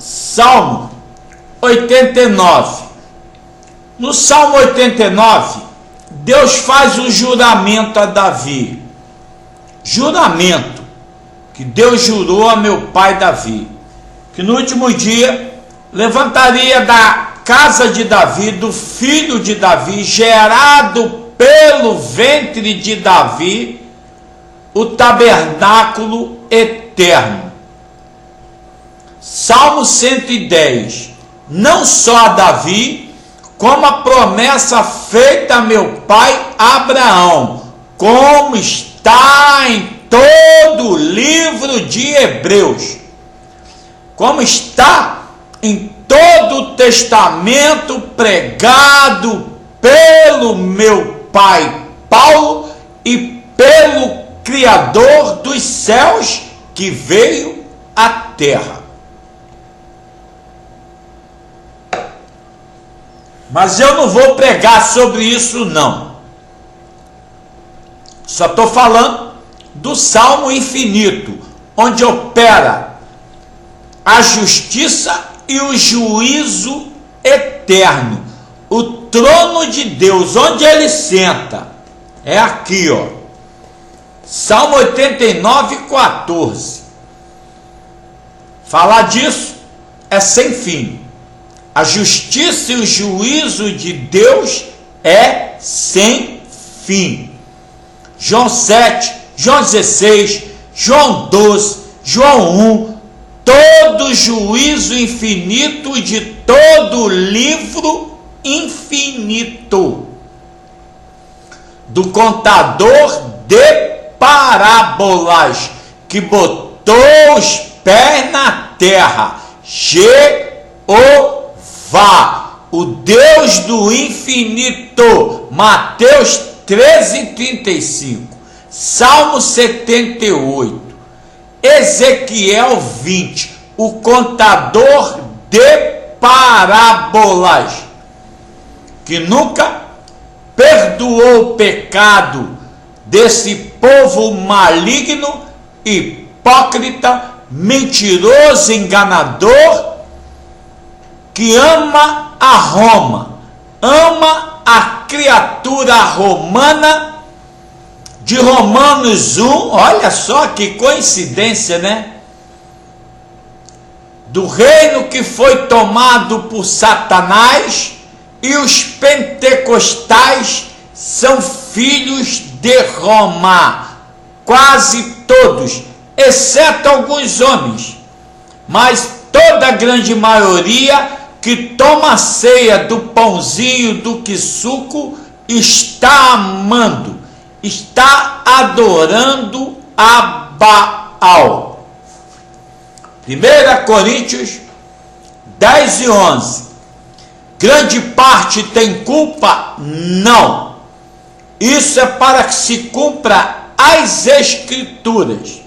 Salmo 89. No Salmo 89, Deus faz um juramento a Davi. Juramento que Deus jurou a meu pai Davi, que no último dia levantaria da casa de Davi, do filho de Davi, gerado pelo ventre de Davi, o tabernáculo eterno. Salmo 110. Não só a Davi, como a promessa feita a meu pai Abraão, como está em todo o livro de Hebreus, como está em todo o testamento pregado pelo meu pai Paulo e pelo Criador dos céus que veio à terra. Mas eu não vou pregar sobre isso não. Só estou falando do Salmo infinito, onde opera a justiça e o juízo eterno. O trono de Deus, onde ele senta, é aqui, ó. Salmo 89, 14. Falar disso é sem fim. A justiça e o juízo de Deus é sem fim. João 7, João 16, João 12, João 1, todo juízo infinito de todo livro infinito do contador de parábolas que botou os pés na terra, Jeová, o Deus do infinito. Mateus 13:35, Salmo 78, Ezequiel 20, o contador de parábolas, que nunca perdoou o pecado desse povo maligno, hipócrita, mentiroso, enganador, que ama a Roma, ama a criatura romana. De Romanos 1, olha só que coincidência, né? Do reino que foi tomado por Satanás, e os pentecostais são filhos de Roma, quase todos, exceto alguns homens, mas toda a grande maioria que toma a ceia do pãozinho do quisuco está amando, está adorando a Baal. 1 Coríntios 10 e 11. Grande parte tem culpa? Não. Isso é para que se cumpra as Escrituras,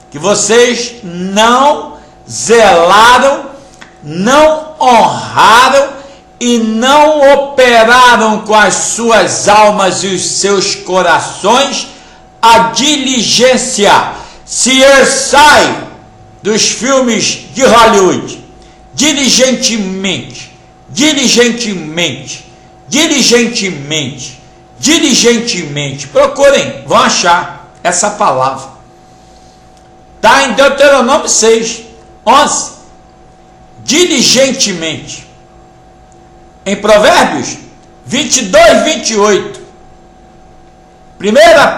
que vocês não zelaram, não honraram e não operaram com as suas almas e os seus corações a diligência. Se sai dos filmes de Hollywood, diligentemente, procurem, vão achar essa palavra. Está em Deuteronômio 6, 11, diligentemente. Em Provérbios 22, 28, 1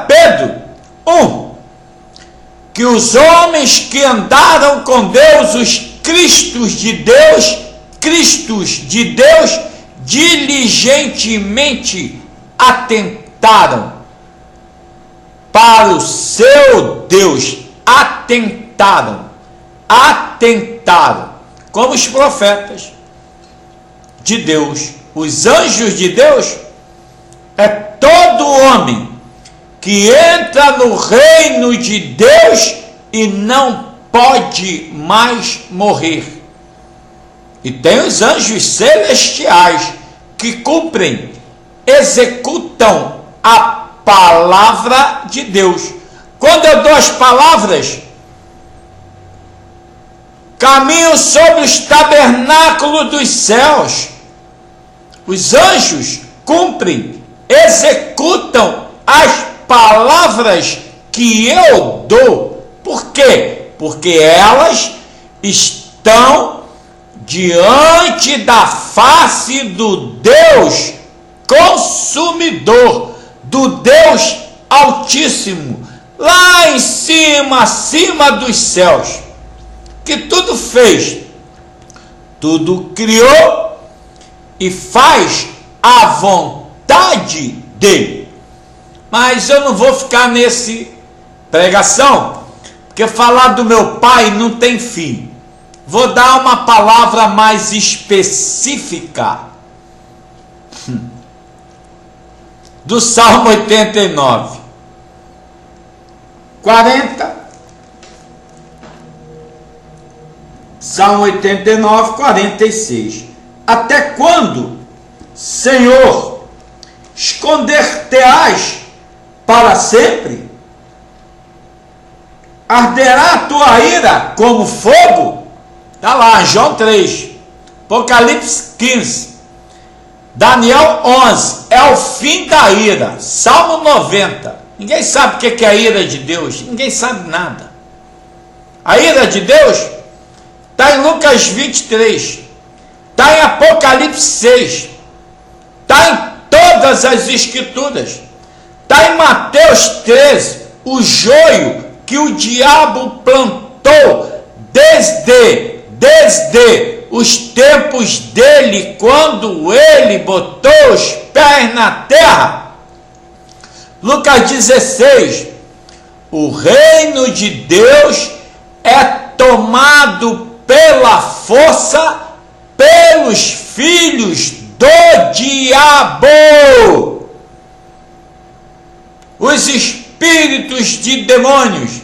Pedro 1, que os homens que andaram com Deus, os Cristos de Deus, diligentemente atentaram para o seu Deus, atentaram, como os profetas de Deus, os anjos de Deus. É todo homem que entra no reino de Deus e não pode mais morrer. E tem os anjos celestiais que cumprem, executam a palavra de Deus. Quando eu dou as palavras, caminham sobre os tabernáculos dos céus. Os anjos cumprem, executam as palavras que eu dou. Por quê? Porque elas estão diante da face do Deus consumidor, do Deus Altíssimo, lá em cima, acima dos céus, que tudo fez, tudo criou e faz a vontade dele. Mas eu não vou ficar nesse pregação, porque falar do meu pai não tem fim. Vou dar uma palavra mais específica do Salmo 89, 40, Salmo 89, 46. Até quando, Senhor, esconder-te-ás para sempre? Arderá a tua ira como fogo? Está lá, João 3, Apocalipse 15, Daniel 11, é o fim da ira. Salmo 90, ninguém sabe o que é a ira de Deus, ninguém sabe nada. A ira de Deus está em Lucas 23, está em Apocalipse 6, está em todas as escrituras, está em Mateus 13, o joio que o diabo plantou desde os tempos dele, quando ele botou os pés na terra. Lucas 16, o reino de Deus é tomado pela força pelos filhos do diabo. Os espíritos de demônios,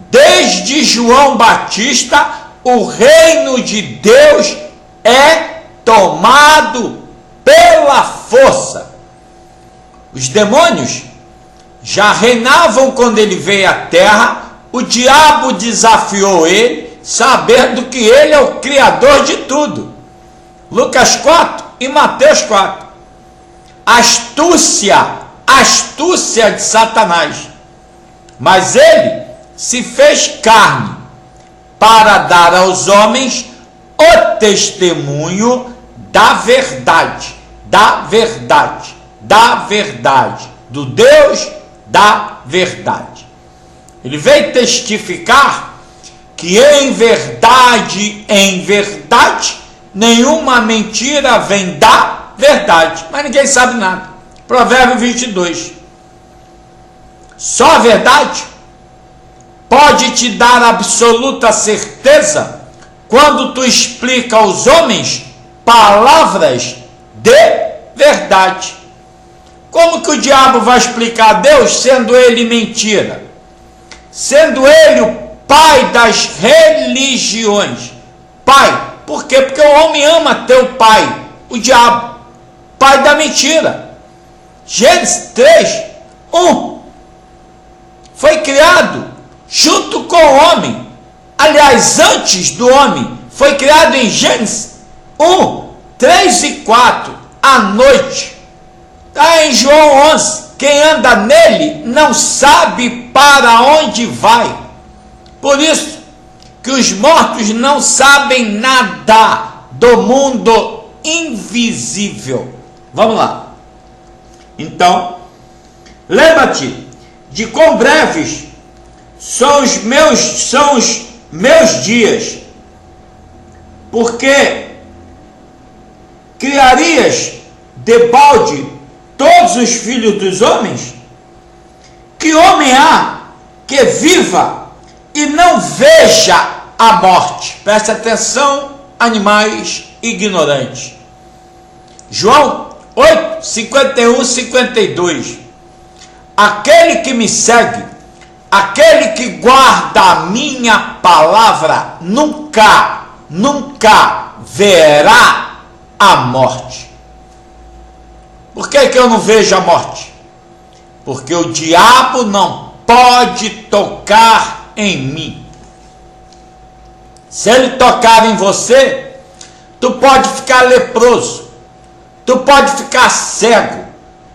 desde João Batista, o reino de Deus é tomado pela força. Os demônios já reinavam quando ele veio à terra. O diabo desafiou ele, sabendo que ele é o criador de tudo. Lucas 4 e Mateus 4. Astúcia de Satanás. Mas ele se fez carne para dar aos homens o testemunho da verdade, do Deus da verdade. Ele veio testificar que em verdade, nenhuma mentira vem da verdade. Mas ninguém sabe nada. Provérbio 22. Só a verdade pode te dar absoluta certeza quando tu explica aos homens palavras de verdade. Como que o diabo vai explicar a Deus sendo ele mentira? Sendo ele o pai das religiões. Pai, por quê? Porque o homem ama teu pai, o diabo, pai da mentira. Gênesis 3, 1. Foi criado junto com o homem. Aliás, antes do homem, foi criado em Gênesis 1, 3 e 4, à noite. Está em João 11. Quem anda nele não sabe para onde vai. Por isso que os mortos não sabem nada do mundo invisível. Vamos lá. Então, lembra-te de quão breves são os meus dias, porque criarias debalde todos os filhos dos homens? Que homem há que viva e não veja a morte? Preste atenção, animais ignorantes. João 8, 51, 52. Aquele que me segue, aquele que guarda a minha palavra, nunca verá a morte. Por que eu não vejo a morte? Porque o diabo não pode tocar em mim. Se ele tocar em você, tu pode ficar leproso, tu pode ficar cego,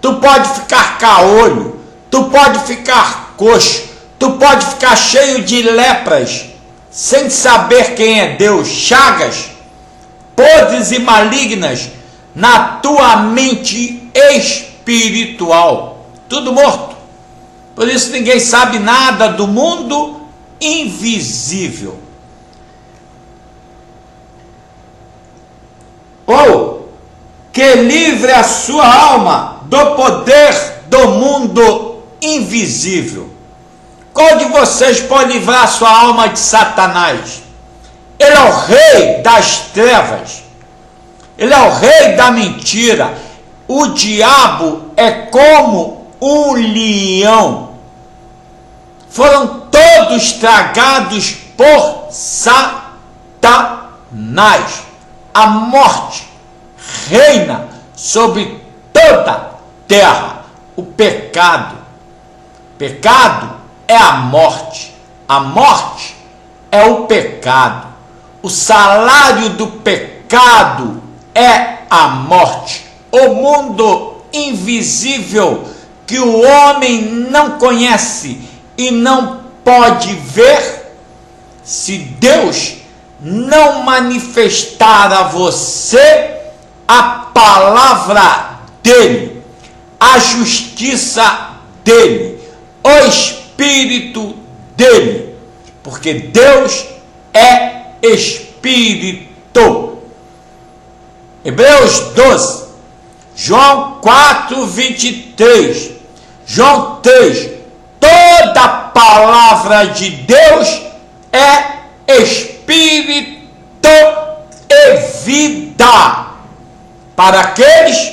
tu pode ficar caolho, tu pode ficar coxo, tu pode ficar cheio de lepras, sem saber quem é Deus, chagas podres e malignas na tua mente espiritual, tudo morto. Por isso ninguém sabe nada do mundo invisível. Ou que livre a sua alma do poder do mundo invisível. Qual de vocês pode livrar a sua alma de Satanás? Ele é o rei das trevas. Ele é o rei da mentira. O diabo é como um leão. Foram todos tragados por Satanás. A morte reina sobre toda a terra. O pecado. Pecado é a morte. A morte é o pecado. O salário do pecado é a morte. O mundo invisível que o homem não conhece e não pode ver, se Deus não manifestar a você a palavra dele, a justiça dele, o Espírito dele, porque Deus é Espírito. Hebreus 12, João 4, 23, João 3, toda palavra de Deus é Espírito e vida para aqueles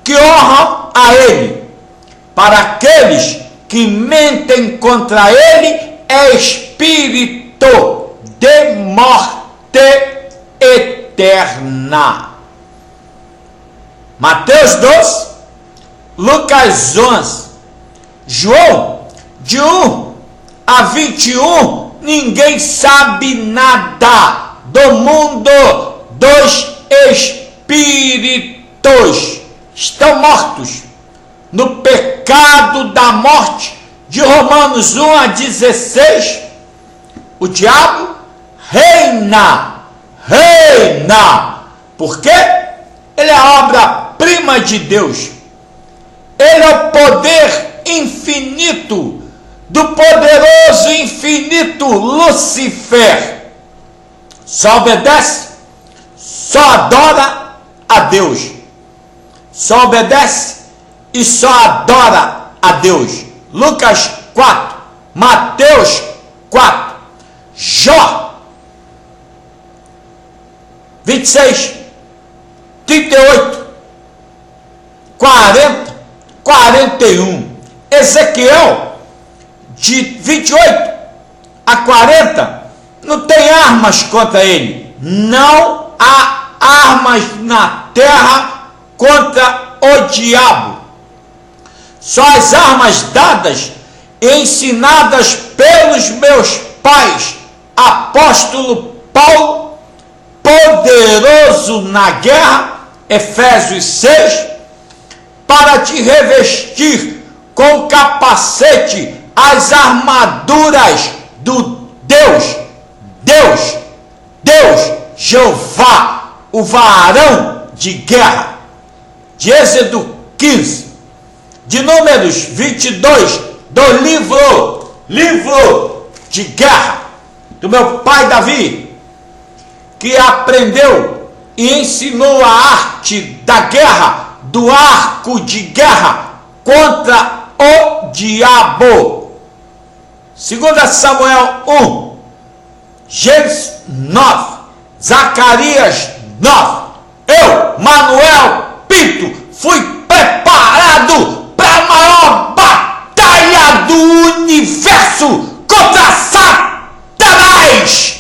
que honram a Ele. Para aqueles que mentem contra Ele, é espírito de morte eterna. Mateus 12, Lucas 11, João de 1 a 21, ninguém sabe nada do mundo dos espíritos. Estão mortos no pecado da morte. De Romanos 1 a 16, o diabo reina, porque ele é a obra-prima de Deus. Ele é o poder infinito do poderoso infinito Lúcifer. Só obedece, só adora a Deus. Só obedece e só adora a Deus. Lucas 4, Mateus 4, Jó 26, 38, 40, 41, Ezequiel de 28 a 40, não tem armas contra ele. Não há armas na terra contra o diabo. Só as armas dadas e ensinadas pelos meus pais, apóstolo Paulo, poderoso na guerra, Efésios 6, para te revestir com o capacete, as armaduras do Deus, Jeová, o varão de guerra. De Êxodo 15, de Números 22, do livro de guerra do meu pai Davi, que aprendeu e ensinou a arte da guerra, do arco de guerra contra o diabo. 2 Samuel 1, Gênesis 9, Zacarias 9. Eu, Manuel Pinto, fui preparado para a maior batalha do universo contra Satanás.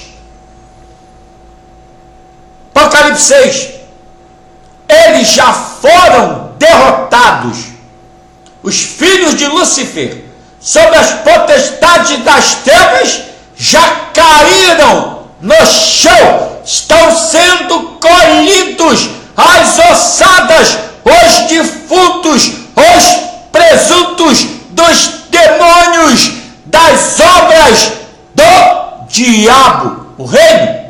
Apocalipse 6. Eles já foram derrotados. Os filhos de Lúcifer, sob as potestades das trevas, já caíram no chão, estão sendo colhidos as ossadas, os defuntos, os presuntos dos demônios, das obras do diabo. O reino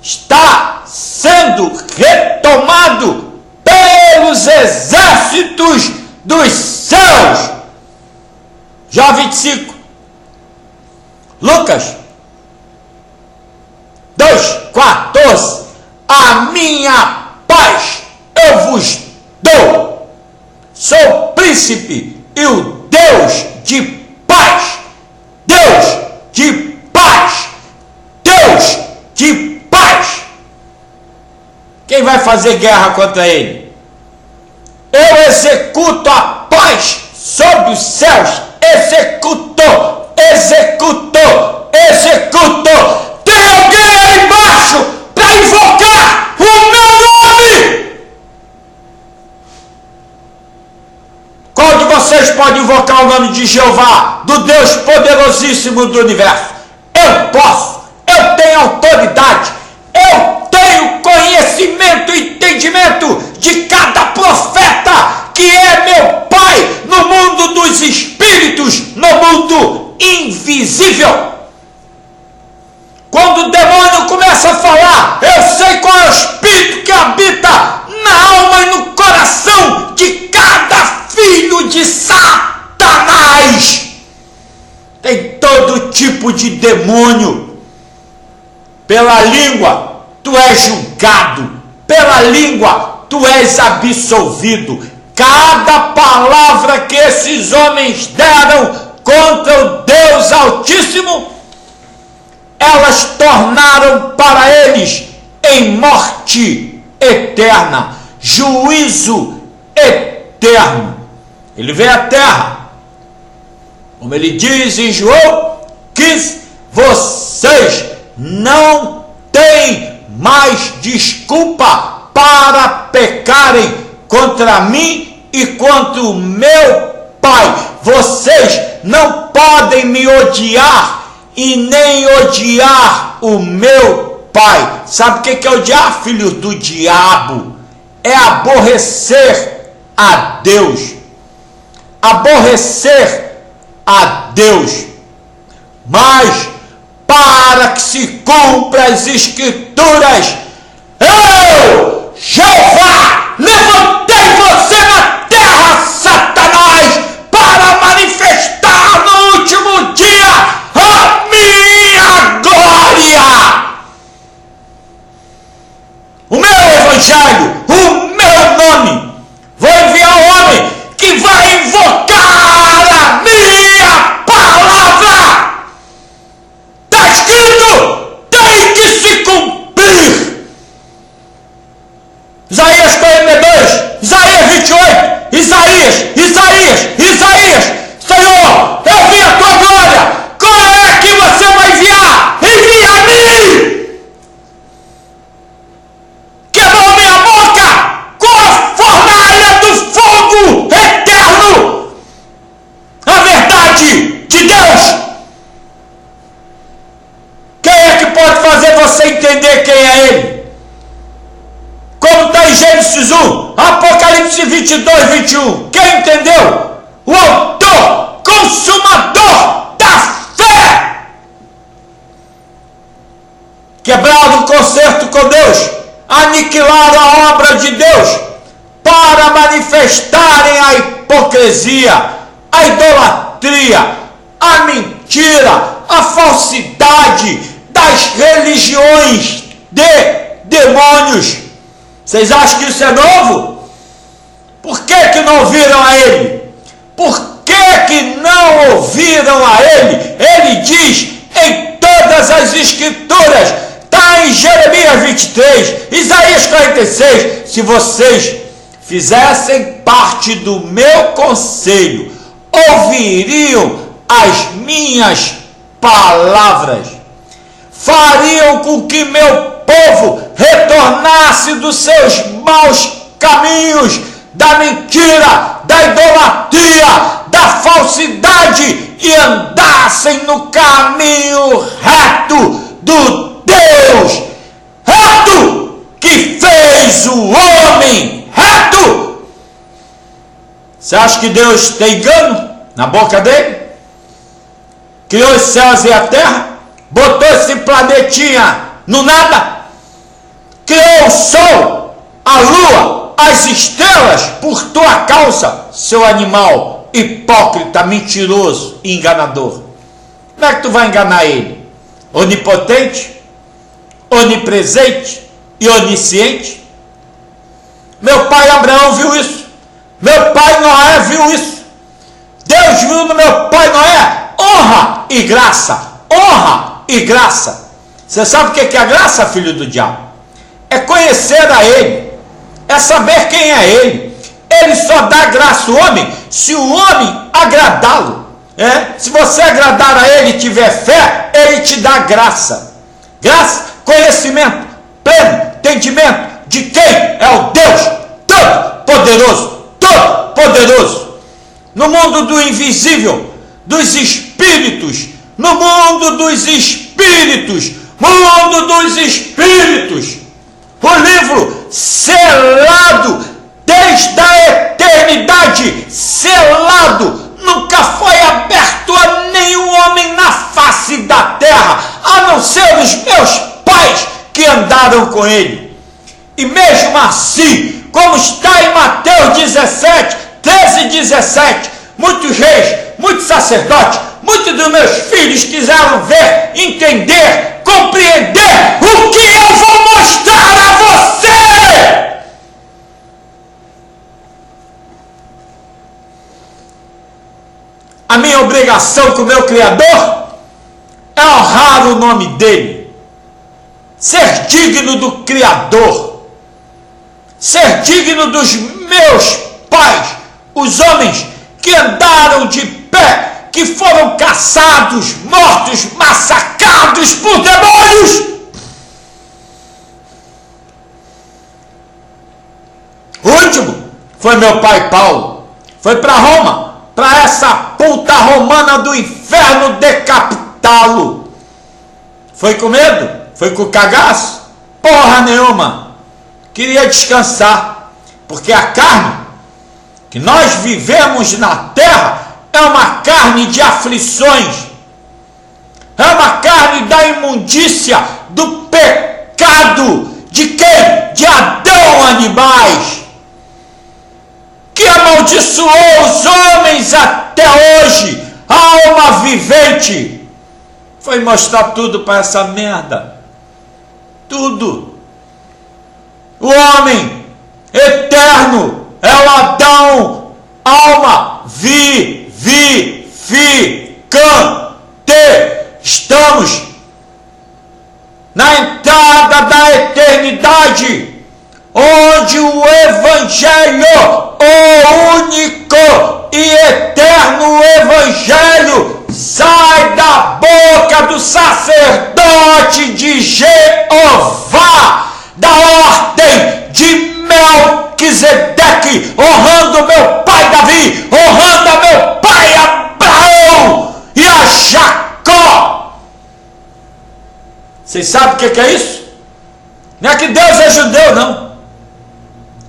está sendo retomado pelos exércitos dos céus. Jó 25. Lucas 2:14. A minha paz eu vos dou. Sou príncipe e o Deus de paz. Deus de paz. Deus de paz. Quem vai fazer guerra contra ele? Eu executo a paz sobre os céus. Executou, executou, executou. Tem alguém aí embaixo para invocar o meu nome? Qual de vocês pode invocar o nome de Jeová, do Deus poderosíssimo do universo? Eu posso, eu tenho autoridade, eu tenho conhecimento e entendimento de cada profeta que é meu Pai no mundo dos espíritos, no mundo invisível. Quando o demônio começa a falar, eu sei qual é o espírito que habita na alma e no coração de cada filho de Satanás. Tem todo tipo de demônio. Pela língua tu és julgado, pela língua tu és absolvido. Cada palavra que esses homens deram contra o Deus Altíssimo, elas tornaram para eles em morte eterna, juízo eterno. Ele veio à terra, como ele diz em João 15, vocês não têm mais desculpa para pecarem contra mim e contra o meu Pai. Vocês não podem me odiar e nem odiar o meu Pai. Sabe o que é odiar, filhos do diabo? É aborrecer a Deus. Aborrecer a Deus. Mas para que se cumpra as escrituras, eu, Jeová, levantei você na terra, Satanás, para manifestar no último dia a minha glória. O meu evangelho, o meu nome. Vou enviar um homem que vai invocar a minha palavra. Está escrito, tem que se cumprir. Isaías 42, Isaías 28, Isaías, Senhor, eu vi a tua glória, qual é que você vai enviar? Envia a mim! Quebrou minha boca com a fornalha do fogo eterno, a verdade de Deus. Quem é que pode fazer você entender quem é Ele? Como está em Gênesis 1, Apocalipse 22, 21. Quem entendeu? O autor, consumador da fé. Quebraram o concerto com Deus, aniquilaram a obra de Deus para manifestarem a hipocrisia, a idolatria, a mentira, a falsidade das religiões de demônios. Vocês acham que isso é novo? Por que não ouviram a ele? Por que não ouviram a ele? Ele diz em todas as escrituras, está em Jeremias 23, Isaías 46, se vocês fizessem parte do meu conselho, ouviriam as minhas palavras, fariam com que meu povo retornasse dos seus maus caminhos, da mentira, da idolatria, da falsidade e andassem no caminho reto do Deus reto que fez o homem reto. Você acha que Deus tem engano na boca dele? Criou os céus e a terra, botou esse planetinha no nada, criou o sol, a lua, as estrelas por tua causa, seu animal hipócrita, mentiroso e enganador. Como é que tu vai enganar ele? Onipotente, onipresente e onisciente? Meu pai Abraão viu isso, meu pai Noé viu isso, Deus viu no meu pai Noé honra e graça, honra e graça. Você sabe o que é a graça, filho do diabo? É conhecer a ele, é saber quem é ele. Ele só dá graça ao homem se o homem agradá-lo. Se você agradar a ele e tiver fé, ele te dá graça. Graça, conhecimento, pleno entendimento de quem é o Deus Todo-Poderoso, Todo-Poderoso. No mundo do invisível, dos espíritos, no mundo dos espíritos, mundo dos espíritos, o livro selado desde a eternidade, selado, nunca foi aberto a nenhum homem na face da terra, a não ser os meus pais que andaram com ele. E mesmo assim, como está em Mateus 17, 13 e 17, muitos reis, muitos sacerdotes, muitos dos meus filhos quiseram ver, entender, compreender o que eu vou mostrar a você. A minha obrigação com o meu Criador é honrar o nome dele, ser digno do Criador, ser digno dos meus pais, os homens que andaram de pé, que foram caçados, mortos, massacrados por demônios. O último foi meu pai Paulo, foi para Roma, para essa puta romana do inferno decapitá-lo. Foi com medo? Foi com cagaço? Porra nenhuma. Queria descansar, porque a carne que nós vivemos na terra é uma carne de aflições, é uma carne da imundícia, do pecado, de quem? De Adão, animais, que amaldiçoou os homens até hoje. A alma vivente foi mostrar tudo para essa merda, tudo. O homem eterno é o Adão, alma vivificante. Estamos na entrada da eternidade, onde o Evangelho, o único e eterno Evangelho, sai da boca do sacerdote de Jeová, da ordem de Melquisedeque, honrando meu pai Davi, honrando a meu pai Abraão e a Jacó. Vocês sabem o que é isso? Não é que Deus é judeu, não.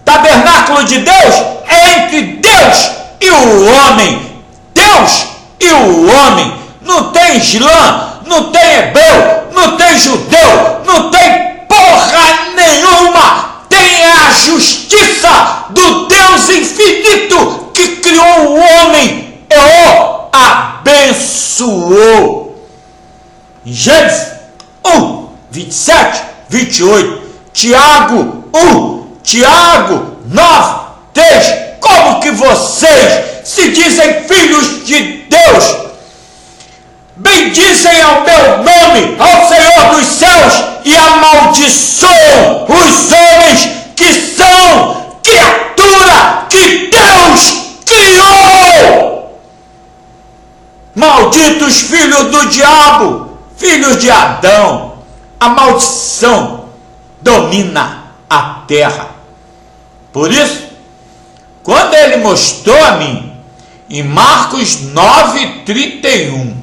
Tabernáculo de Deus é entre Deus e o homem. Deus e o homem. Não tem islã, não tem hebreu, não tem judeu, não tem porra nenhuma. Tem a justiça do Deus infinito que criou o homem e o abençoou. Em Gênesis 1, 27, 28, Tiago 1, Tiago 9, 3, como que vocês se dizem filhos de Deus, bendizem ao meu nome, ao Senhor dos céus, e amaldiçoam os homens que são criatura que Deus criou? Malditos filhos do diabo, filhos de Adão. A maldição domina a terra. Por isso, quando ele mostrou a mim, em Marcos 9, 31,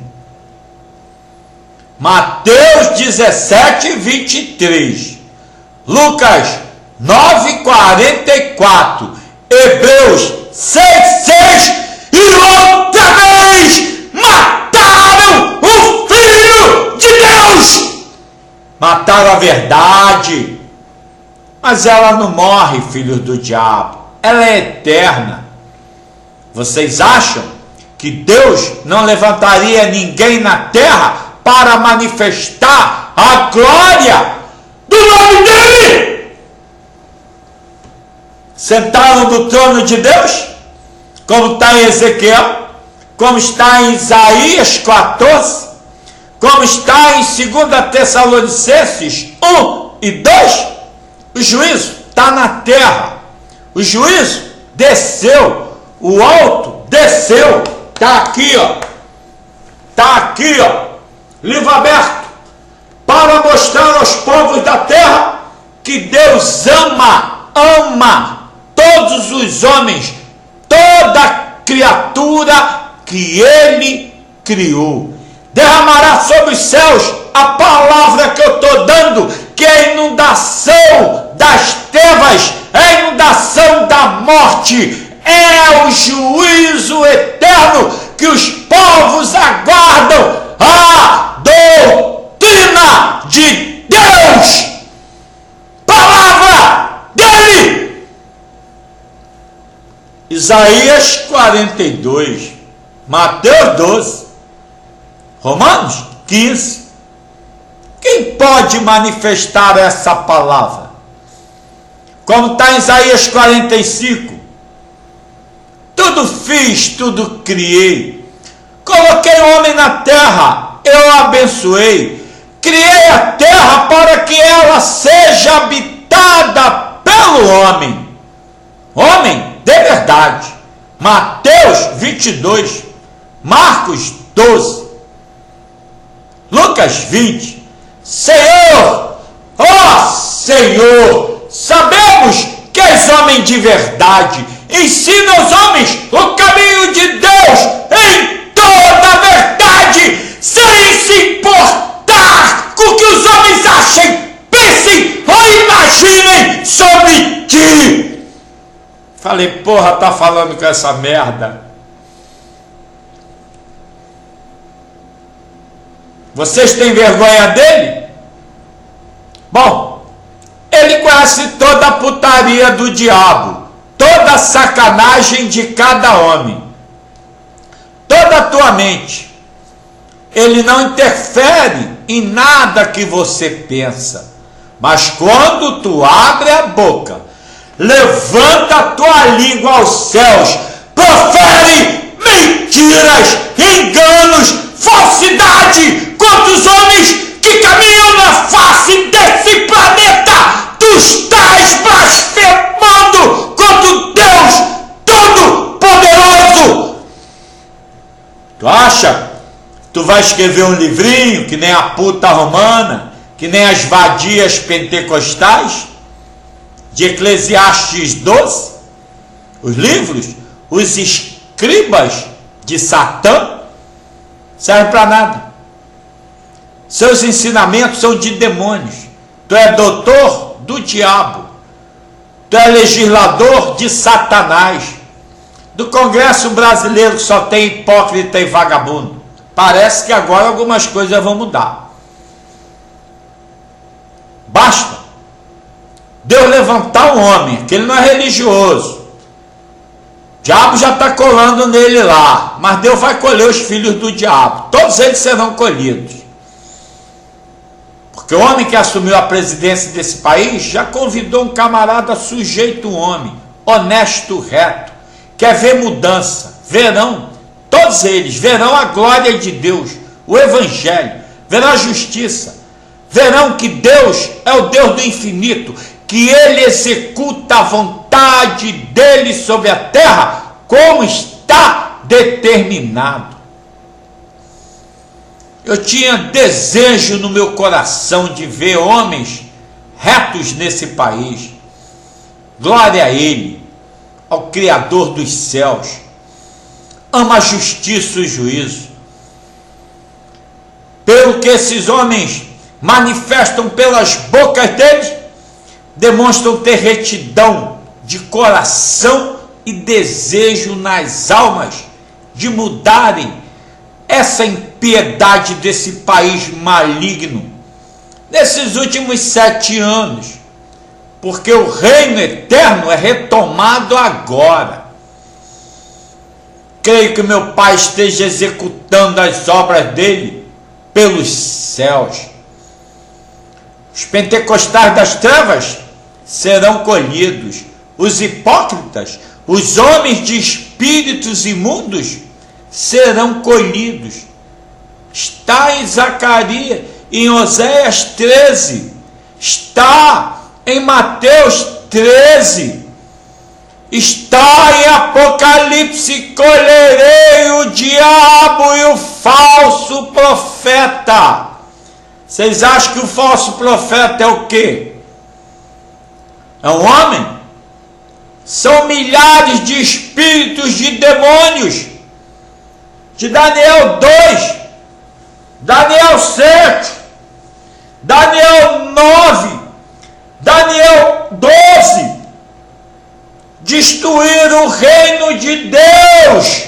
Mateus 17, 23. Lucas 9, 44. Hebreus 6, 6. E outra vez mataram o Filho de Deus. Mataram a verdade. Mas ela não morre, filhos do diabo. Ela é eterna. Vocês acham que Deus não levantaria ninguém na terra para manifestar a glória do nome dele? Sentaram no trono de Deus, como está em Ezequiel, como está em Isaías 14, como está em 2 Tessalonicenses 1 e 2, o juízo está na terra, o juízo desceu, o alto desceu, está aqui, livro aberto, para mostrar aos povos da terra que Deus ama todos os homens, toda criatura que ele criou. Derramará sobre os céus a palavra que eu estou dando, que é a inundação das trevas, é a inundação da morte, é o juízo eterno que os povos aguardam, a doutrina de Deus, palavra dele. Isaías 42, Mateus 12, Romanos 15. Quem pode manifestar essa palavra? Como está em Isaías 45, tudo fiz, tudo criei, coloquei o homem na terra, eu a abençoei, criei a terra para que ela seja habitada pelo homem, de verdade. Mateus 22, Marcos 12, Lucas 20. Senhor, ó Senhor, sabemos que és homem de verdade, ensina aos homens o caminho de Deus em toda a verdade, sem se importar com o que os homens achem, pensem ou imaginem sobre ti. Falei, porra, tá falando com essa merda? Vocês têm vergonha dele? Bom, ele conhece toda a putaria do diabo, toda a sacanagem de cada homem, toda a tua mente. Ele não interfere em nada que você pensa, mas quando tu abre a boca, levanta a tua língua aos céus, profere mentiras, enganos, falsidade contra os homens que caminham na face desse planeta. Tu estás blasfemando contra o Deus Todo-Poderoso. Tu acha que tu vai escrever um livrinho que nem a puta romana, que nem as vadias pentecostais de Eclesiastes 12? Os livros, os escribas de Satã, servem para nada. Seus ensinamentos são de demônios. Tu é doutor do diabo, tu é legislador de Satanás, do Congresso brasileiro que só tem hipócrita e vagabundo. Parece que agora algumas coisas vão mudar. Basta Deus levantar um homem, que ele não é religioso, o diabo já está colando nele lá, mas Deus vai colher os filhos do diabo, todos eles serão colhidos. Porque o homem que assumiu a presidência desse país já convidou um camarada sujeito, um homem honesto, reto, quer ver mudança, verão, todos eles verão a glória de Deus, o evangelho, verão a justiça, verão que Deus é o Deus do infinito, que ele executa a vontade dele sobre a terra, como está determinado. Eu tinha desejo no meu coração de ver homens retos nesse país. Glória a ele, ao Criador dos céus. Ama a justiça e o juízo. pelo que esses homens manifestam pelas bocas deles, demonstram ter retidão de coração e desejo nas almas de mudarem essa impiedade desse país maligno nesses últimos 7 anos, porque o reino eterno é retomado agora. Creio que meu Pai esteja executando as obras dele pelos céus. Os pentecostais das trevas serão colhidos, os hipócritas, os homens de espíritos imundos serão colhidos. Está em Zacarias, em Oséias 13, está em Mateus 13, está em Apocalipse: colherei o diabo e o falso profeta. Vocês acham que o falso profeta é o quê? É um homem? São milhares de espíritos de demônios. De Daniel 2, Daniel 7, Daniel 9, Daniel 12, destruíram o reino de Deus,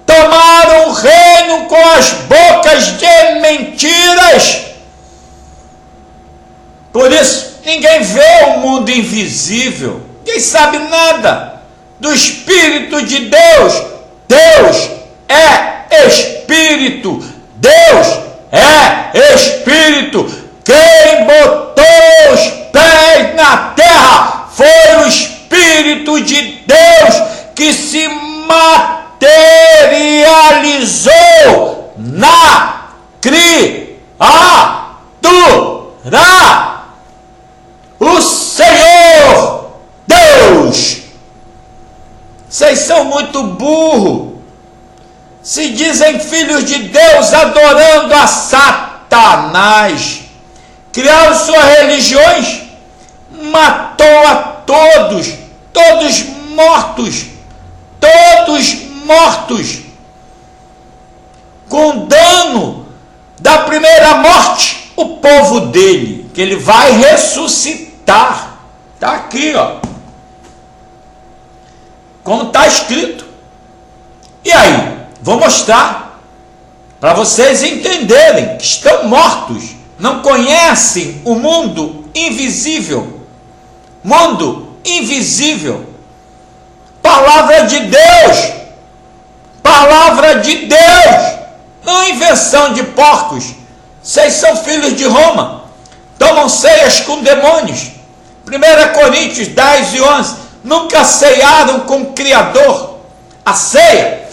tomaram o reino com as bocas de mentiras. Por isso, ninguém vê o mundo invisível, ninguém sabe nada do Espírito de Deus. Deus é Espírito, Deus é Espírito. Quem botou os pés na terra foi o Espírito de Deus, que se materializou na criatura. O Senhor Deus. Vocês são muito burros. Se dizem filhos de Deus adorando a Satanás. Criaram suas religiões, matou a todos, todos mortos, com dano da primeira morte, o povo dele, que ele vai ressuscitar. Está aqui, ó, como está escrito. E aí, vou mostrar para vocês entenderem que estão mortos, não conhecem o mundo invisível. Mundo invisível. Palavra de Deus. Palavra de Deus. Não é invenção de porcos. Vocês são filhos de Roma. Tomam ceias com demônios. 1 Coríntios 10 e 11. Nunca ceiaram com o Criador. A ceia.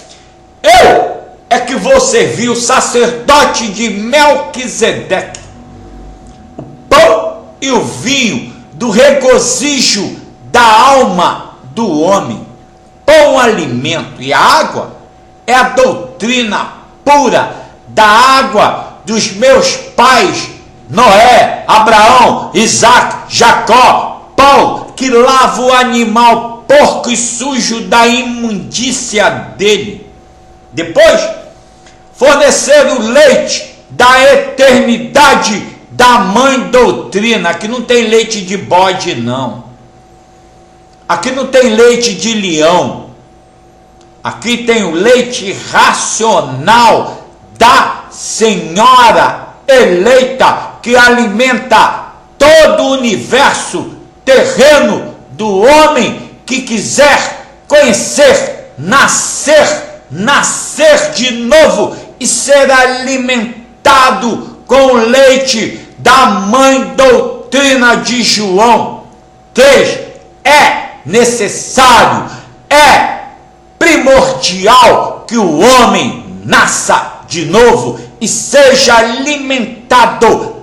Eu é que vou servir o sacerdote de Melquisedeque. O pão e o vinho do regozijo da alma do homem. Pão, alimento, e a água é a doutrina pura da água dos meus pais, Noé, Abraão, Isaac, Jacó. Pão que lava o animal porco e sujo da imundícia dele. Depois, fornecer o leite da eternidade da mãe doutrina. Aqui não tem leite de bode, não. Aqui não tem leite de leão. Aqui tem o leite racional da Senhora eleita, que alimenta todo o universo terreno do homem que quiser conhecer, nascer de novo e ser alimentado com o leite da mãe doutrina de João 3. É necessário, é primordial que o homem nasça de novo e seja alimentado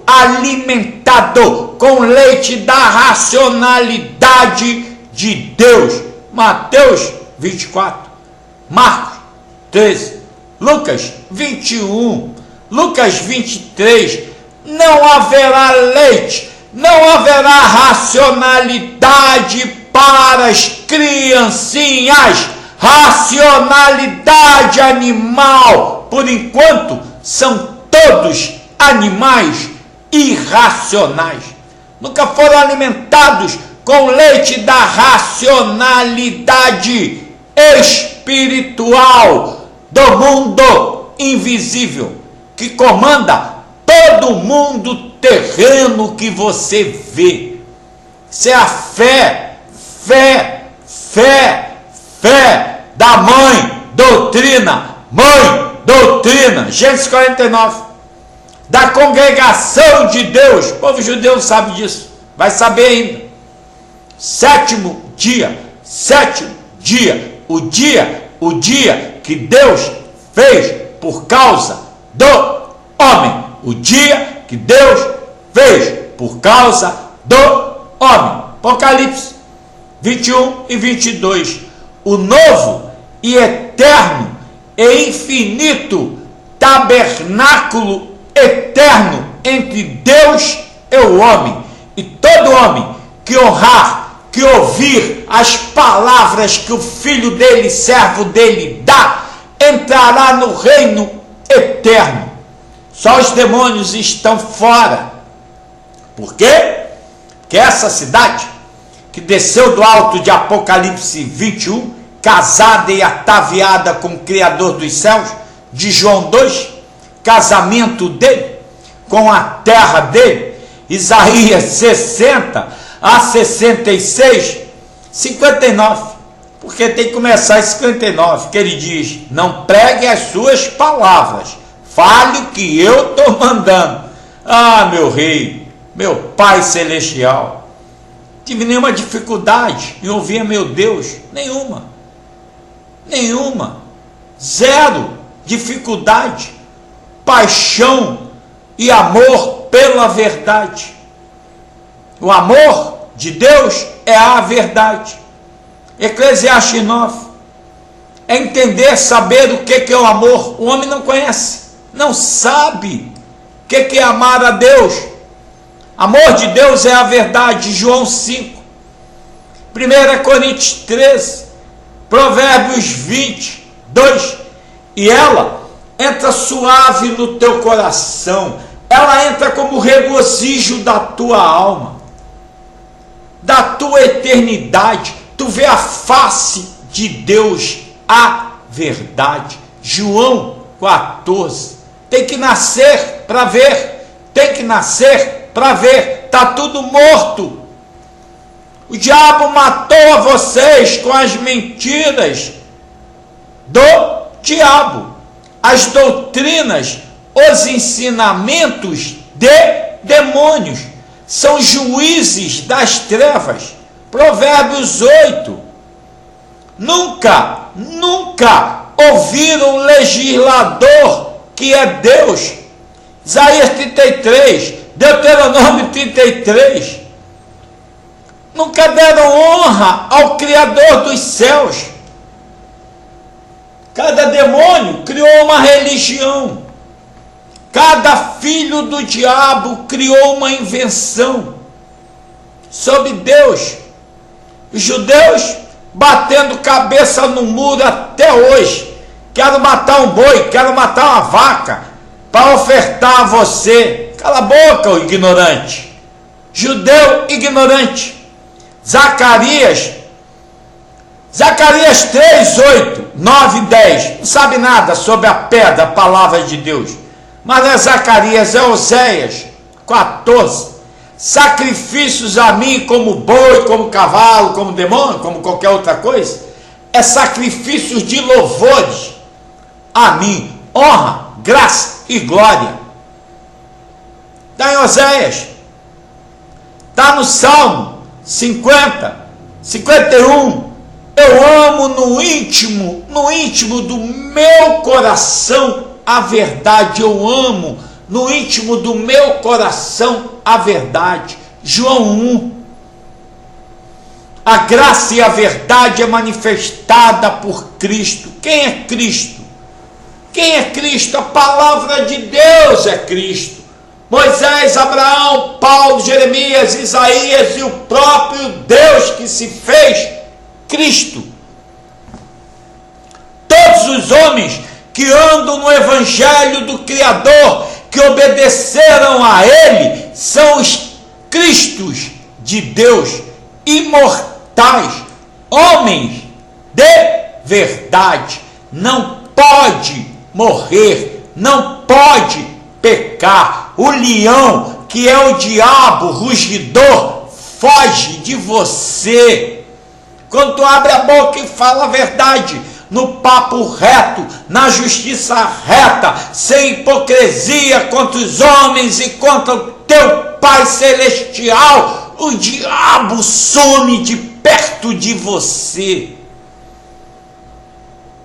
com o leite da racionalidade de Deus. Mateus 24, Marcos 13, Lucas 21, Lucas 23. Não haverá leite, não haverá racionalidade para as criancinhas. Racionalidade animal, por enquanto, são todos animais irracionais. Nunca foram alimentados com leite da racionalidade espiritual do mundo invisível, que comanda todo o mundo terreno que você vê. Isso é a fé da mãe doutrina, Gênesis 49, da congregação de Deus. O povo judeu não sabe disso, vai saber ainda. Sétimo dia, o dia que Deus fez por causa do homem, o dia que Deus fez por causa do homem. Apocalipse 21 e 22, o novo e eterno e infinito tabernáculo eterno entre Deus e o homem, e todo homem que honrar, que ouvir as palavras que o filho dele, servo dele, dá, entrará no reino eterno. Só os demônios estão fora. Por quê? Porque essa cidade que desceu do alto de Apocalipse 21, casada e ataviada com o Criador dos céus, de João 2, casamento dele com a terra dele, Isaías 60 a 66, 59, porque tem que começar em 59, que ele diz: não pregue as suas palavras, fale o que eu estou mandando. Ah, meu rei, meu Pai celestial, tive nenhuma dificuldade em ouvir meu Deus, nenhuma, zero dificuldade, paixão e amor pela verdade. O amor de Deus é a verdade. Eclesiastes 9 é entender, saber o que é o amor. O homem não conhece, não sabe o que é amar a Deus. Amor de Deus é a verdade. João 5, 1 Coríntios 13, Provérbios 22, e ela entra suave no teu coração, ela entra como regozijo da tua alma, da tua eternidade. Tu vê a face de Deus, a verdade. João 14, tem que nascer para ver, está tudo morto. O diabo matou a vocês com as mentiras do diabo, as doutrinas, os ensinamentos de demônios, são juízes das trevas. Provérbios 8, nunca ouviram um legislador que é Deus. Isaías 33, Deuteronômio 33, nunca deram honra ao Criador dos céus. Cada demônio criou uma religião, cada filho do diabo criou uma invenção sobre Deus. Os judeus batendo cabeça no muro até hoje. Quero matar um boi, quero matar uma vaca para ofertar a você. Cala a boca, o ignorante, judeu ignorante. Zacarias 3, 8, 9 e 10, não sabe nada sobre a pedra, a palavra de Deus. Mas é Zacarias, é Oséias 14, sacrifícios a mim como boi, como cavalo, como demônio, como qualquer outra coisa, é sacrifícios de louvores a mim, honra, graça e glória. Está em Oséias, está no Salmo 50, 51, eu amo no íntimo do meu coração a verdade, eu amo no íntimo do meu coração a verdade. João 1, a graça e a verdade é manifestada por Cristo. Quem é Cristo? Quem é Cristo? A palavra de Deus é Cristo. Moisés, Abraão, Paulo, Jeremias, Isaías e o próprio Deus que se fez Cristo. Todos os homens que andam no evangelho do Criador, que obedeceram a ele são os Cristos de Deus, imortais, homens de verdade. Não pode morrer, não pode pecar. O leão, que é o diabo rugidor, foge de você. Quando tu abre a boca e fala a verdade, no papo reto, na justiça reta, sem hipocrisia contra os homens e contra o teu Pai Celestial, o diabo some de perto de você.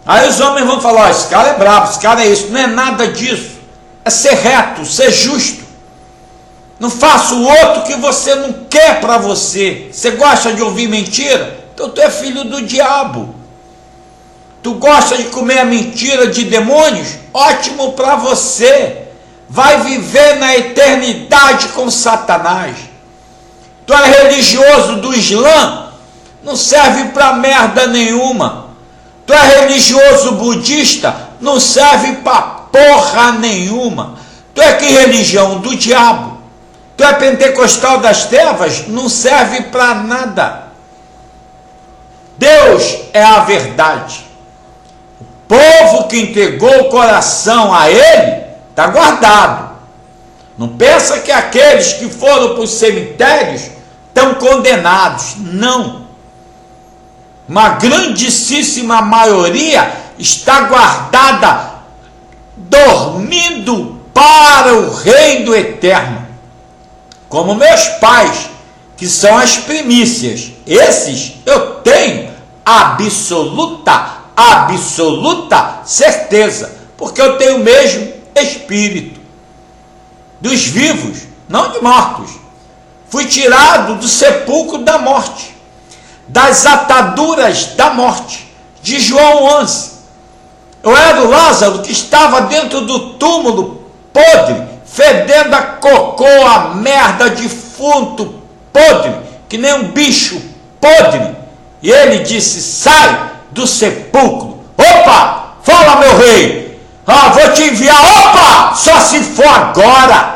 Aí os homens vão falar: esse cara é bravo, esse cara é isso. Não é nada disso. É ser reto, ser justo. Não faça o outro que você não quer para você. Você gosta de ouvir mentira? Então tu é filho do diabo. Tu gosta de comer a mentira de demônios? Ótimo para você. Vai viver na eternidade com Satanás. Tu é religioso do Islã? Não serve para merda nenhuma. Tu é religioso budista? Não serve para porra nenhuma. Tu é que religião? Do diabo. Tu é pentecostal das trevas? Não serve para nada. Deus é a verdade. O povo que entregou o coração a ele está guardado. Não pensa que aqueles que foram para os cemitérios estão condenados. Não. Uma grandíssima maioria está guardada, dormindo para o reino eterno. Como meus pais, que são as primícias. Esses eu tenho absoluta certeza, porque eu tenho o mesmo espírito dos vivos, não de mortos. Fui tirado do sepulcro da morte, das ataduras da morte, de João 11. Eu era o Lázaro que estava dentro do túmulo podre, fedendo a cocô, a merda, defunto, podre, que nem um bicho podre. E ele disse: sai do sepulcro. Opa, fala, meu rei. Vou te enviar. Opa, só se for agora.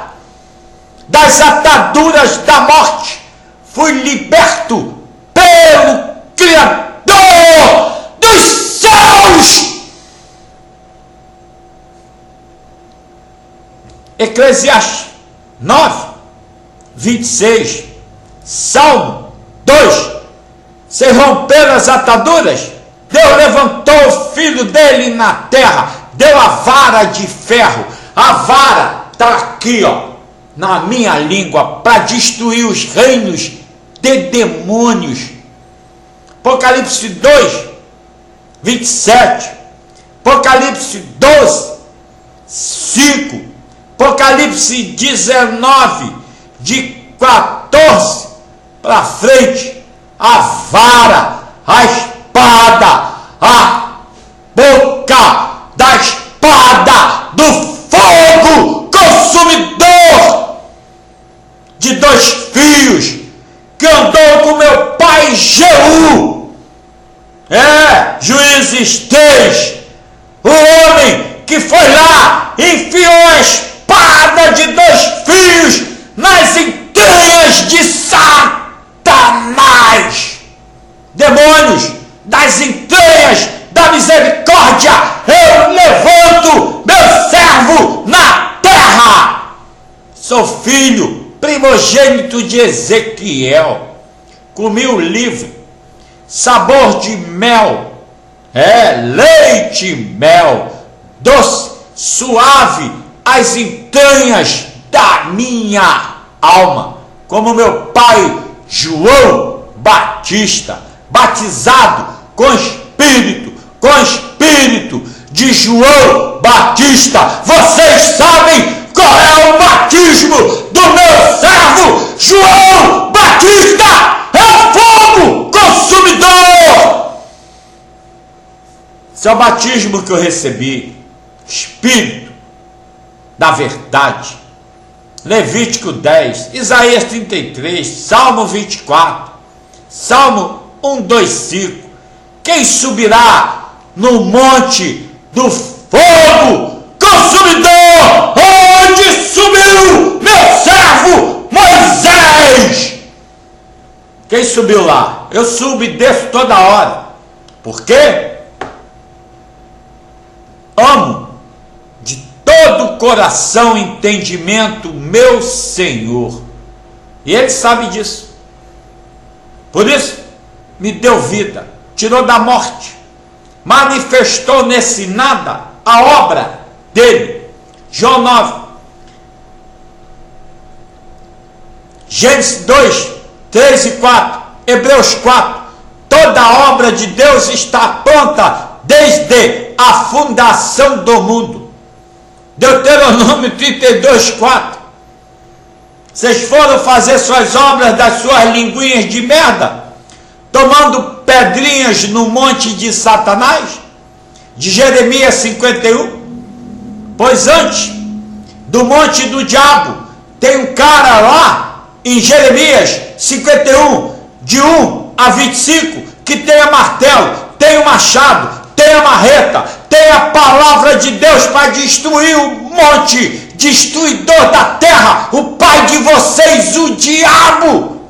Das ataduras da morte fui liberto pelo Criador dos céus. Eclesiastes 9, 26, Salmo 2. Se romperam as ataduras, Deus levantou o filho dele na terra, deu a vara de ferro. A vara está aqui, ó, na minha língua, para destruir os reinos de demônios. Apocalipse 2, 27, Apocalipse 12, 5, Apocalipse 19, de 14 para frente. A vara, a espada, a boca da espada do fogo consumidor de 2 fios, que andou com meu pai Jeú. Juízes 3, o homem que foi lá, enfiou a espada de 2 fios nas entranhas de Satanás. Demônios, das entranhas da misericórdia, eu levanto meu servo na terra. Sou filho primogênito de Ezequiel. Comi o livro, sabor de mel, leite e mel, doce, suave, as entranhas da minha alma, como meu pai João Batista, batizado com espírito de João Batista. Vocês sabem qual é o batismo do meu servo João Batista? É o fogo consumidor. Esse é o batismo que eu recebi, espírito da verdade. Levítico 10, Isaías 33, Salmo 24, Salmo 125. Quem subirá no monte do fogo consumidor, onde meu servo Moisés. Quem subiu lá? Eu subo e desço toda hora. Por quê? Amo de todo o coração e entendimento meu Senhor. E Ele sabe disso. Por isso, me deu vida, tirou da morte, manifestou nesse nada a obra dele. João 9, Gênesis 2, 3 e 4, Hebreus 4, toda a obra de Deus está pronta desde a fundação do mundo. Deuteronômio 32, 4, vocês foram fazer suas obras das suas linguinhas de merda, tomando pedrinhas no monte de Satanás, de Jeremias 51, pois antes do monte do diabo, tem um cara lá, em Jeremias 51, de 1 a 25, que tem a martelo, tem o machado, tem a marreta, tem a palavra de Deus para destruir o monte, destruidor da terra, o pai de vocês, o diabo.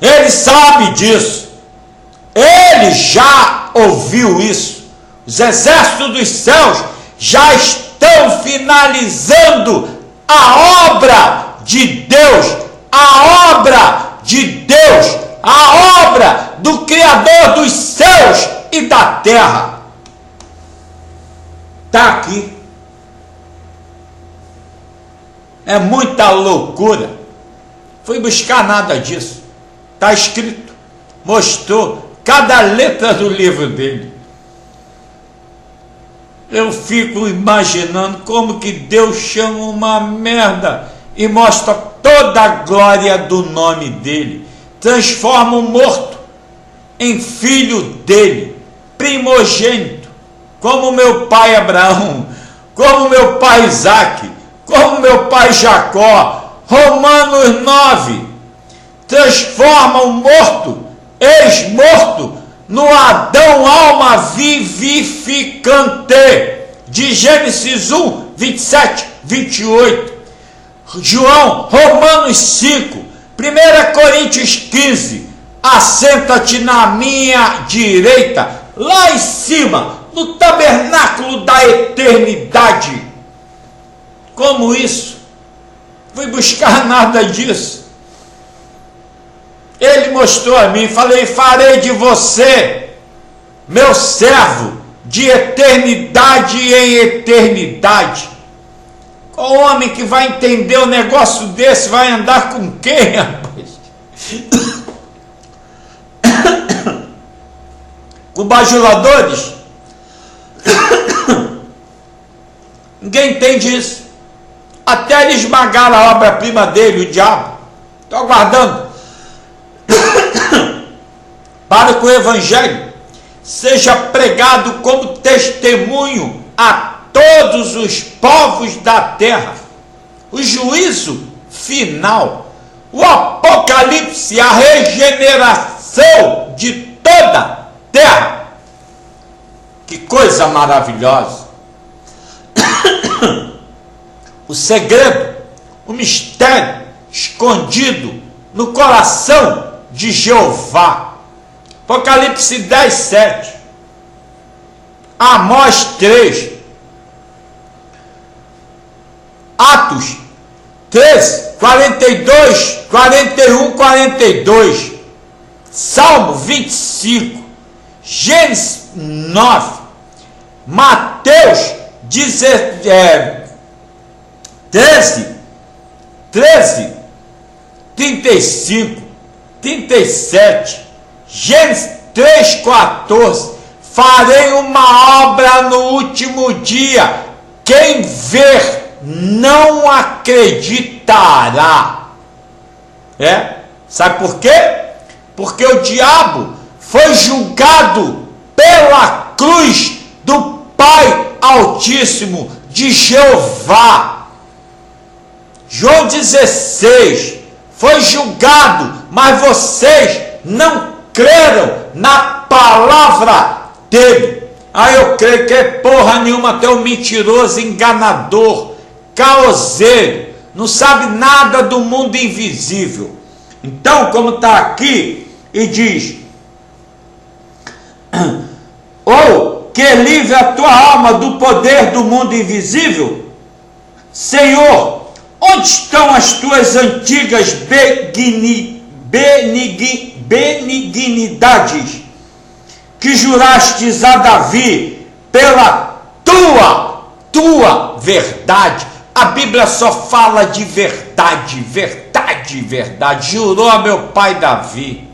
Ele sabe disso, ele já ouviu isso. Os exércitos dos céus já estão finalizando a obra de Deus, a obra de Deus, a obra do Criador dos céus e da terra. Está aqui. É muita loucura. Fui buscar nada disso. Está escrito, mostrou cada letra do livro dele. Eu fico imaginando como que Deus chama uma merda e mostra toda a glória do nome dele. Transforma o morto em filho dele, primogênito, como meu pai Abraão, como meu pai Isaac, como meu pai Jacó. Romanos 9, transforma o morto, ex-morto, no Adão alma vivificante, de Gênesis 1, 27, 28, Romanos 5, 1 Coríntios 15, assenta-te na minha direita, lá em cima, no tabernáculo da eternidade. Como isso? Fui buscar nada disso. Ele mostrou a mim, falei, farei de você, meu servo, de eternidade em eternidade. O homem que vai entender um negócio desse vai andar com quem, rapaz? Com bajuladores? Ninguém entende isso. Até ele esmagar a obra-prima dele, o diabo. Estou aguardando para que o evangelho seja pregado como testemunho a todos os povos da terra. O juízo final, o apocalipse, a regeneração de toda a terra. Que coisa maravilhosa! O segredo, o mistério escondido no coração de Jeová. Apocalipse 10, 7. Amós 3. Atos 13, 42, 41, 42. Salmo 25. Gênesis 9. Mateus 13, 35, 37, Gênesis 3, 14, farei uma obra no último dia, quem ver não acreditará. Sabe por quê? Porque o diabo foi julgado pela cruz do Pai Altíssimo, de Jeová. João 16, foi julgado, mas vocês não creram na palavra dele. Aí eu creio que é porra nenhuma, até um mentiroso, enganador, caoseiro, não sabe nada do mundo invisível. Então, como está aqui, e diz: ou que livre a tua alma do poder do mundo invisível. Senhor, onde estão as tuas antigas benignidades que jurastes a Davi pela tua verdade? A Bíblia só fala de verdade, verdade, verdade. Jurou a meu pai Davi.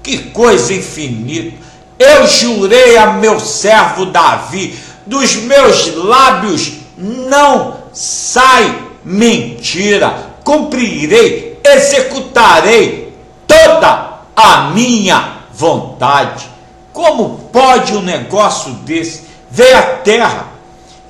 Que coisa infinita. Eu jurei a meu servo Davi, dos meus lábios não sai mentira. Cumprirei, executarei toda a minha vontade. Como pode um negócio desse? Veio à terra,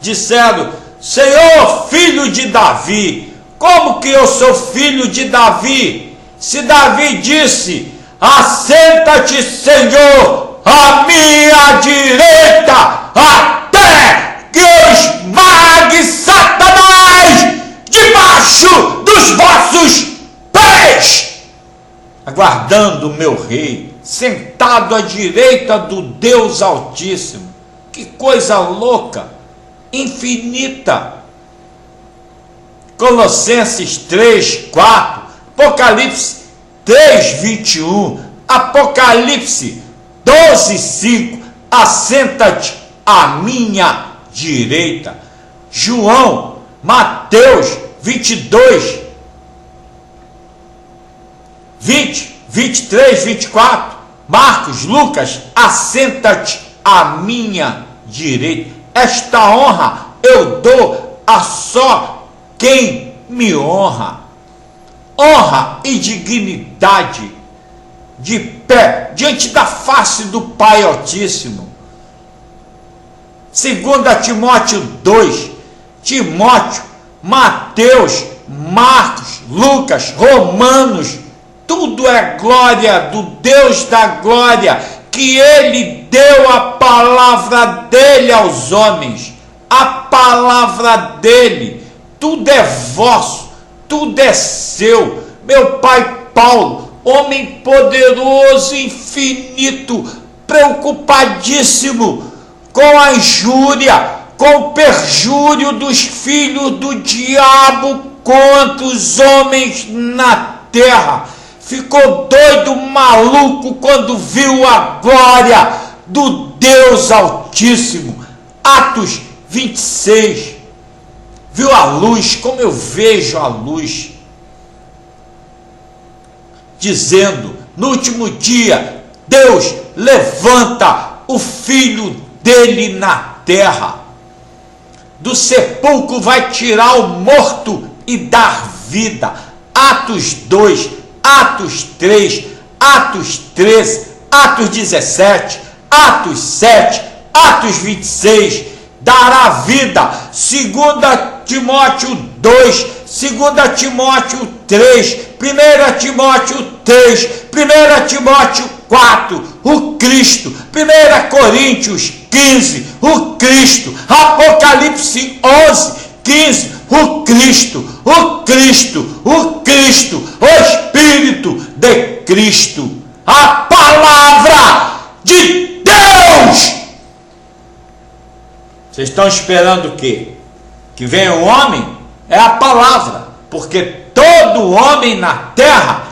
disseram: Senhor, filho de Davi. Como que eu sou filho de Davi? Se Davi disse: assenta-te, Senhor, à minha direita, até que eu esmague Satanás debaixo dos vossos pés. Aguardando o meu rei, sentado à direita do Deus Altíssimo. Que coisa louca, infinita. Colossenses 3, 4, Apocalipse 3, 21, Apocalipse 12, 5, assenta-te à minha direita. João, Mateus 22, 20, 23, 24, Marcos, Lucas, assenta-te à minha direita. Esta honra eu dou a só quem me honra. Honra e dignidade de pé diante da face do Pai Altíssimo. 2 Timóteo 2, Timóteo, Mateus, Marcos, Lucas, Romanos, tudo é glória do Deus da glória, que Ele deu a palavra dele aos homens, a palavra dele, tudo é vosso, tudo é seu. Meu pai Paulo, homem poderoso, infinito, preocupadíssimo com a injúria, com o perjúrio dos filhos do diabo contra os homens na terra. Ficou doido, maluco, quando viu a glória do Deus Altíssimo. Atos 26. Viu a luz, como eu vejo a luz. Dizendo: no último dia, Deus levanta o filho dele na terra. Do sepulcro vai tirar o morto e dar vida. Atos 2, Atos 3, Atos 13, Atos 17, Atos 7, Atos 26, dará vida. 2 Timóteo 2, 2 Timóteo 3, 1 Timóteo 3, 1 Timóteo 4, o Cristo, 1 Coríntios 15, o Cristo, Apocalipse 11, 15, o Cristo, o Cristo, o Cristo, o Espírito de Cristo, a palavra de Deus. Vocês estão esperando o quê? Que venha um homem? É a palavra, porque todo homem na terra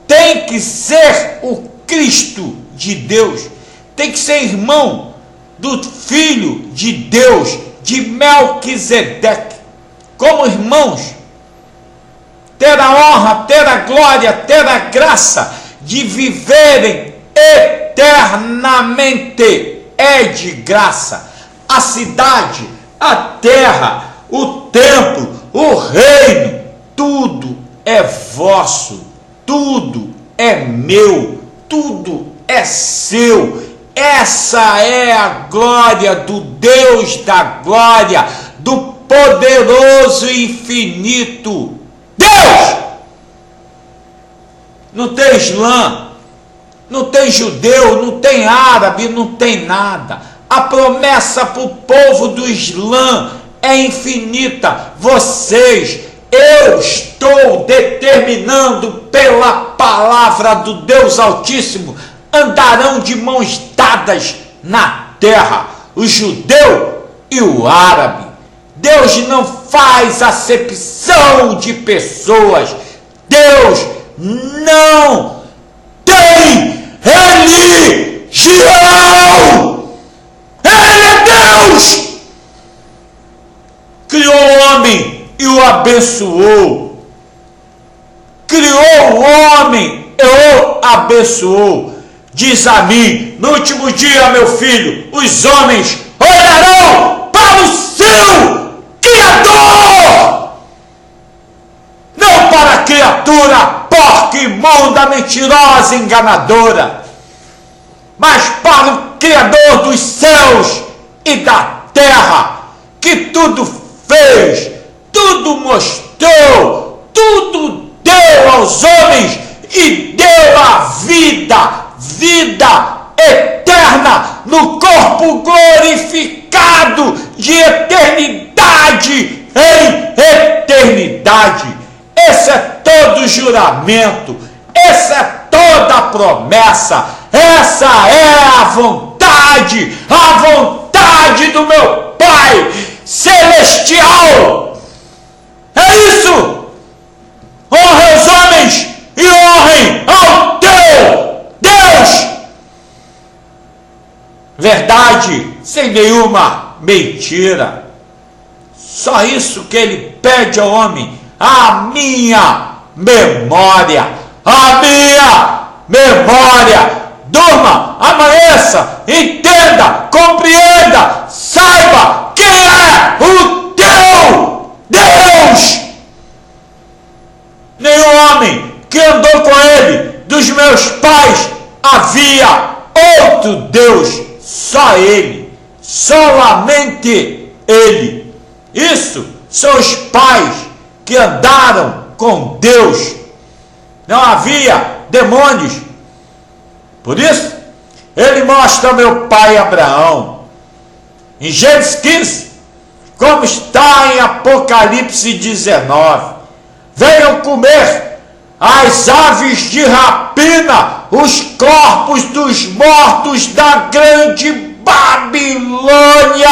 tem que ser o Cristo de Deus, tem que ser irmão do Filho de Deus, de Melquisedeque, como irmãos, ter a honra, ter a glória, ter a graça de viverem eternamente, é de graça. A cidade, a terra, o templo, o reino, tudo é vosso, tudo é meu, tudo é seu. Essa é a glória do Deus da glória, do poderoso e infinito Deus. Não tem Islã, não tem judeu, não tem árabe, não tem nada. A promessa para o povo do Islã é infinita. Eu estou determinando pela palavra do Deus Altíssimo, andarão de mãos dadas na terra, o judeu e o árabe. Deus não faz acepção de pessoas. Deus não tem religião. Ele é Deus. Criou o homem e o abençoou. Criou o homem e o abençoou. Diz a mim, no último dia, meu filho, os homens olharão para o seu Criador, não para a criatura porca, imunda, mentirosa, enganadora, mas para o Criador dos céus e da terra, que tudo fez, tudo mostrou, tudo deu aos homens e deu a vida eterna no corpo glorificado de eternidade em eternidade. Esse é todo juramento, essa é toda promessa, essa é a vontade do meu Pai celestial. É isso. Honre os homens e honrem ao teu Deus. Verdade sem nenhuma mentira. Só isso que ele pede ao homem: a minha memória, a minha memória. Durma, amanheça, entenda, compreenda, saiba quem é o teu Deus. Nenhum homem que andou com ele dos meus pais havia outro Deus, só ele, solamente ele. Isso são os pais que andaram com Deus. Não havia demônios. Por isso, ele mostra ao meu pai Abraão, em Gênesis 15, como está em Apocalipse 19. Venham comer as aves de rapina, os corpos dos mortos da grande Babilônia,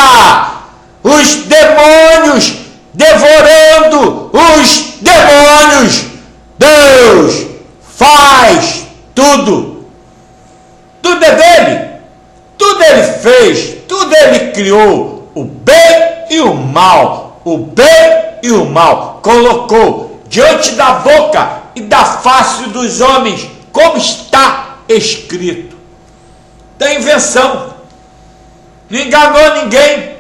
os demônios devorando os demônios. Deus faz tudo. Tudo é dele, tudo ele fez, tudo ele criou, o bem e o mal, o bem e o mal, colocou diante da boca e da face dos homens, como está escrito. Da invenção, não enganou ninguém.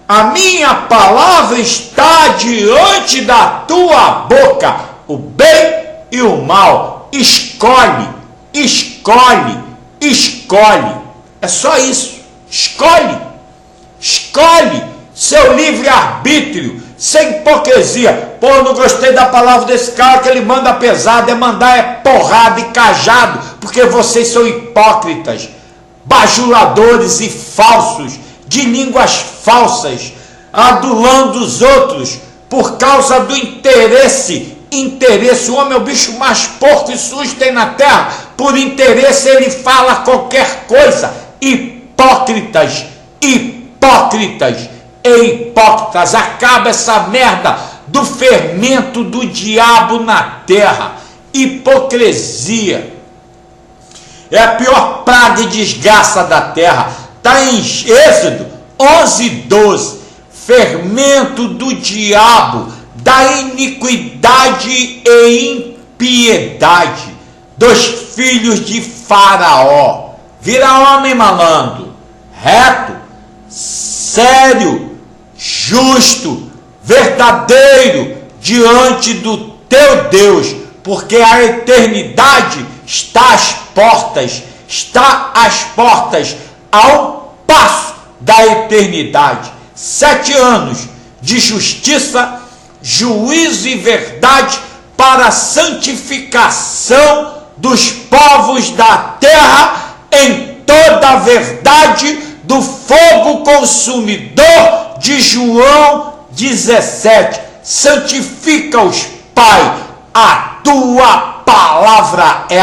A minha palavra está diante da tua boca, o bem e o mal. Escolhe, escolhe, escolhe. É só isso. Escolhe. Escolhe seu livre-arbítrio, sem hipocrisia. Pô, eu não gostei da palavra desse cara, que ele manda pesado. Mandar porrada e cajado, porque vocês são hipócritas, bajuladores e falsos, de línguas falsas, adulando os outros por causa do interesse. O homem é o bicho mais porco e sujo que tem na terra. Por interesse ele fala qualquer coisa. Hipócritas, hipócritas e hipócritas. Acaba essa merda do fermento do diabo na terra. Hipocrisia é a pior praga e desgraça da terra. Está em Êxodo 11:12. Fermento do diabo, da iniquidade e impiedade dos filhos de Faraó. Vira homem, malandro, reto, sério, justo, verdadeiro diante do teu Deus, porque a eternidade está às portas, a um passo da eternidade. 7 anos de justiça, juízo e verdade para a santificação dos povos da terra em toda a verdade do fogo consumidor de João 17. Santifica-os, Pai, a tua palavra é